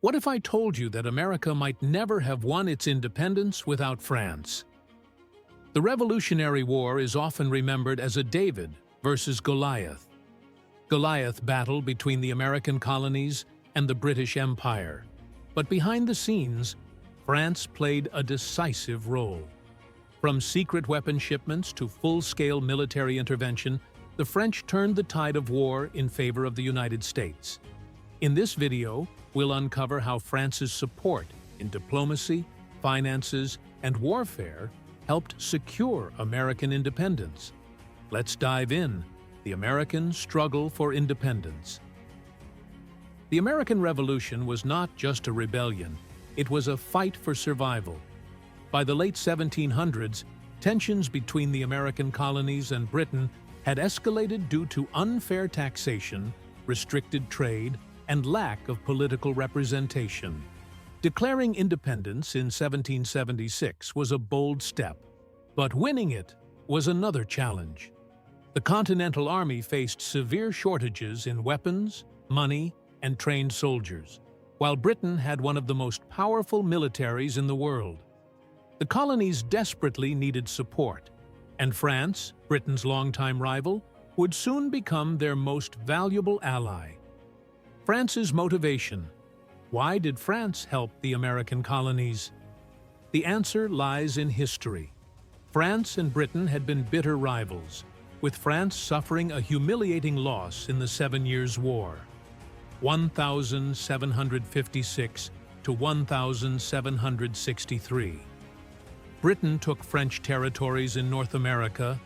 What if I told you that America might never have won its independence without France? The Revolutionary War is often remembered as a David versus Goliath battle between the American colonies and the British Empire. But behind the scenes, France played a decisive role. From secret weapon shipments to full-scale military intervention, the French turned the tide of war in favor of the United States. In this video, we'll uncover how France's support in diplomacy, finances, and warfare helped secure American independence. Let's dive in. The American struggle for independence. The American Revolution was not just a rebellion, it was a fight for survival. By the late 1700s, tensions between the American colonies and Britain had escalated due to unfair taxation, restricted trade, and lack of political representation. Declaring independence in 1776 was a bold step, but winning it was another challenge. The Continental Army faced severe shortages in weapons, money, and trained soldiers, while Britain had one of the most powerful militaries in the world. The colonies desperately needed support, and France, Britain's longtime rival, would soon become their most valuable ally. France's motivation. Why did France help the American colonies? The answer lies in history. France and Britain had been bitter rivals, with France suffering a humiliating loss in the 7 Years' War, 1756 to 1763. Britain took French territories in North America,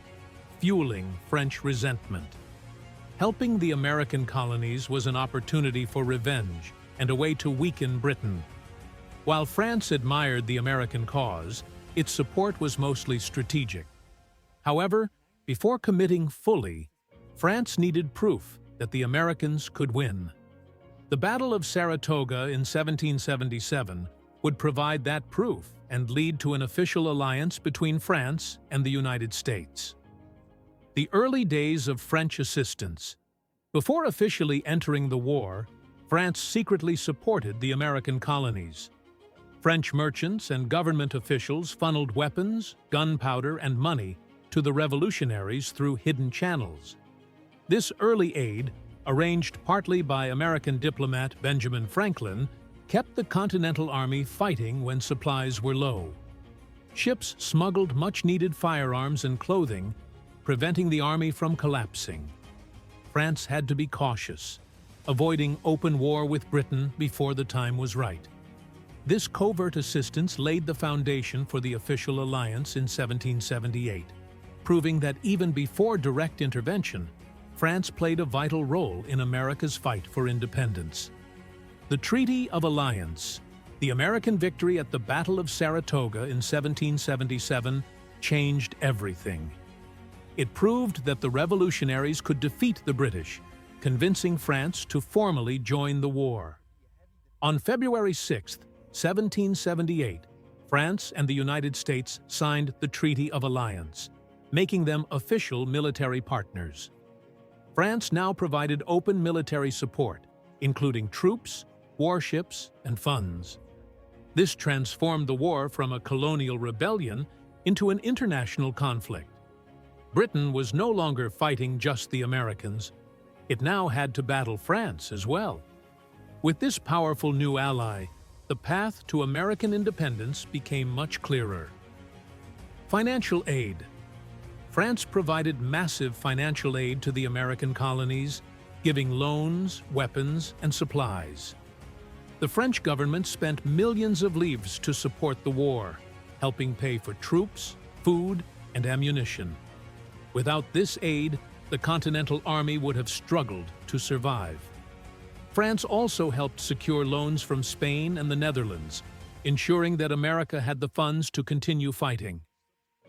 fueling French resentment. Helping the American colonies was an opportunity for revenge and a way to weaken Britain. While France admired the American cause, its support was mostly strategic. However, before committing fully, France needed proof that the Americans could win. The Battle of Saratoga in 1777 would provide that proof and lead to an official alliance between France and the United States. The early days of French assistance. Before officially entering the war, France secretly supported the American colonies. French merchants and government officials funneled weapons, gunpowder, and money to the revolutionaries through hidden channels. This early aid, arranged partly by American diplomat Benjamin Franklin, kept the Continental Army fighting when supplies were low. Ships smuggled much-needed firearms and clothing, preventing the army from collapsing. France had to be cautious, avoiding open war with Britain before the time was right. This covert assistance laid the foundation for the official alliance in 1778. Proving that even before direct intervention, France played a vital role in America's fight for independence. The Treaty of Alliance. The American victory at the Battle of Saratoga in 1777 changed everything. It proved that the revolutionaries could defeat the British, convincing France to formally join the war. On February 6, 1778, France and the United States signed the Treaty of Alliance, making them official military partners. France now provided open military support, including troops, warships, and funds. This transformed the war from a colonial rebellion into an international conflict. Britain was no longer fighting just the Americans. It now had to battle France as well. With this powerful new ally, the path to American independence became much clearer. Financial aid. France provided massive financial aid to the American colonies, giving loans, weapons, and supplies. The French government spent millions of livres to support the war, helping pay for troops, food, and ammunition. Without this aid, the Continental Army would have struggled to survive. France also helped secure loans from Spain and the Netherlands, ensuring that America had the funds to continue fighting.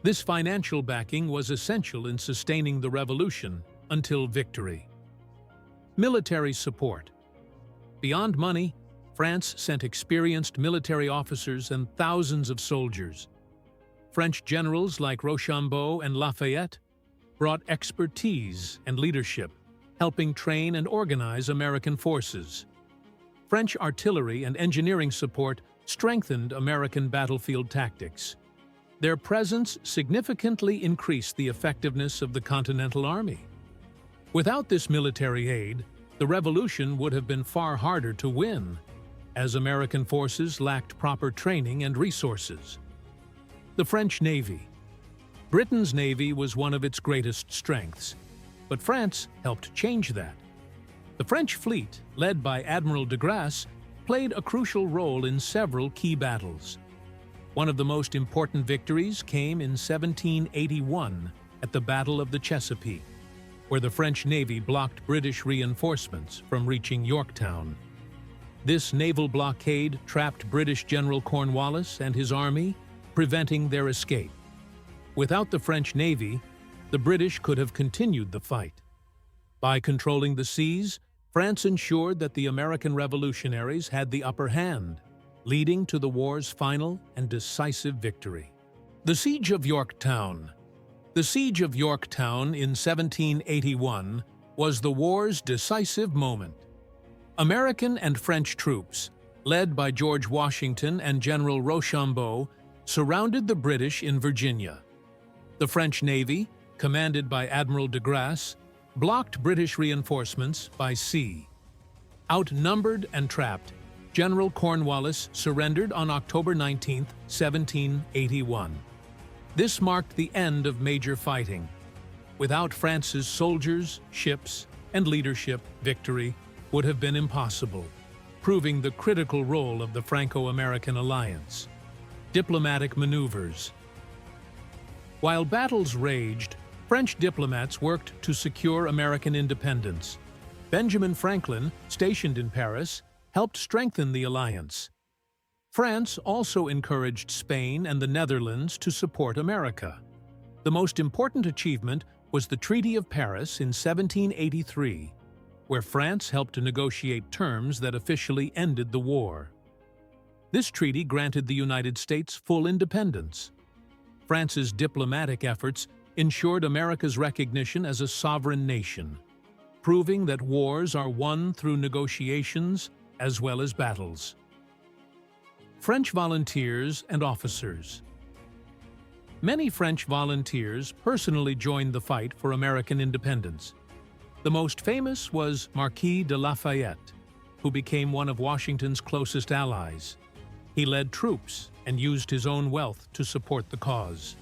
This financial backing was essential in sustaining the revolution until victory. Military support. Beyond money, France sent experienced military officers and thousands of soldiers. French generals like Rochambeau and Lafayette brought expertise and leadership, helping train and organize American forces. French artillery and engineering support strengthened American battlefield tactics. Their presence significantly increased the effectiveness of the Continental Army. Without this military aid, the revolution would have been far harder to win, as American forces lacked proper training and resources. The French Navy. Britain's navy was one of its greatest strengths, but France helped change that. The French fleet, led by Admiral de Grasse, played a crucial role in several key battles. One of the most important victories came in 1781 at the Battle of the Chesapeake, where the French Navy blocked British reinforcements from reaching Yorktown. This naval blockade trapped British General Cornwallis and his army, preventing their escape. Without the French Navy, the British could have continued the fight. By controlling the seas, France ensured that the American revolutionaries had the upper hand, leading to the war's final and decisive victory. The Siege of Yorktown. The Siege of Yorktown in 1781 was the war's decisive moment. American and French troops, led by George Washington and General Rochambeau, surrounded the British in Virginia. The French Navy, commanded by Admiral de Grasse, blocked British reinforcements by sea. Outnumbered and trapped, General Cornwallis surrendered on October 19, 1781. This marked the end of major fighting. Without France's soldiers, ships, and leadership, victory would have been impossible, proving the critical role of the Franco-American alliance. Diplomatic maneuvers. While battles raged, French diplomats worked to secure American independence. Benjamin Franklin, stationed in Paris, helped strengthen the alliance. France also encouraged Spain and the Netherlands to support America. The most important achievement was the Treaty of Paris in 1783, where France helped to negotiate terms that officially ended the war. This treaty granted the United States full independence. France's diplomatic efforts ensured America's recognition as a sovereign nation, proving that wars are won through negotiations as well as battles. French volunteers and officers. Many French volunteers personally joined the fight for American independence. The most famous was Marquis de Lafayette, who became one of Washington's closest allies. He led troops and used his own wealth to support the cause.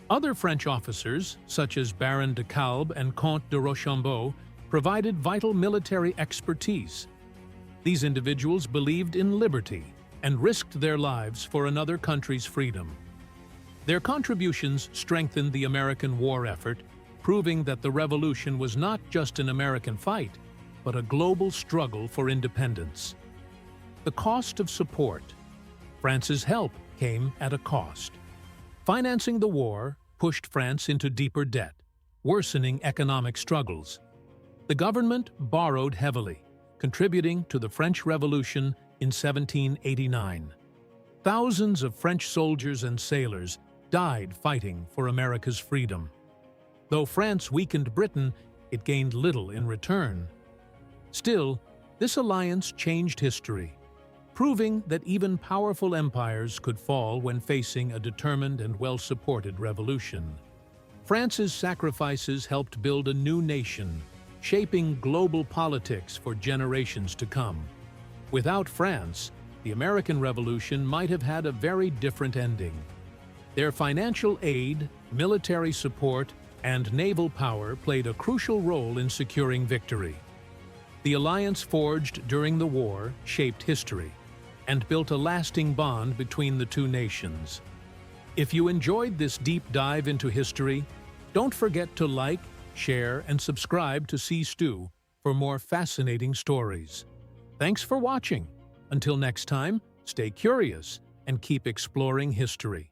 Other French officers, such as Baron de Kalb and Comte de Rochambeau, provided vital military expertise. These individuals believed in liberty and risked their lives for another country's freedom. Their contributions strengthened the American war effort, proving that the revolution was not just an American fight, but a global struggle for independence. The cost of support. France's help came at a cost. Financing the war pushed France into deeper debt, worsening economic struggles. The government borrowed heavily, contributing to the French Revolution in 1789. Thousands of French soldiers and sailors died fighting for America's freedom. Though France weakened Britain, it gained little in return. Still, this alliance changed history, proving that even powerful empires could fall when facing a determined and well-supported revolution. France's sacrifices helped build a new nation, shaping global politics for generations to come. Without France, the American Revolution might have had a very different ending. Their financial aid, military support, and naval power played a crucial role in securing victory. The alliance forged during the war shaped history and built a lasting bond between the two nations. If you enjoyed this deep dive into history, don't forget to like, share, and subscribe to SeeStew for more fascinating stories. Thanks for watching. Until next time, stay curious and keep exploring history.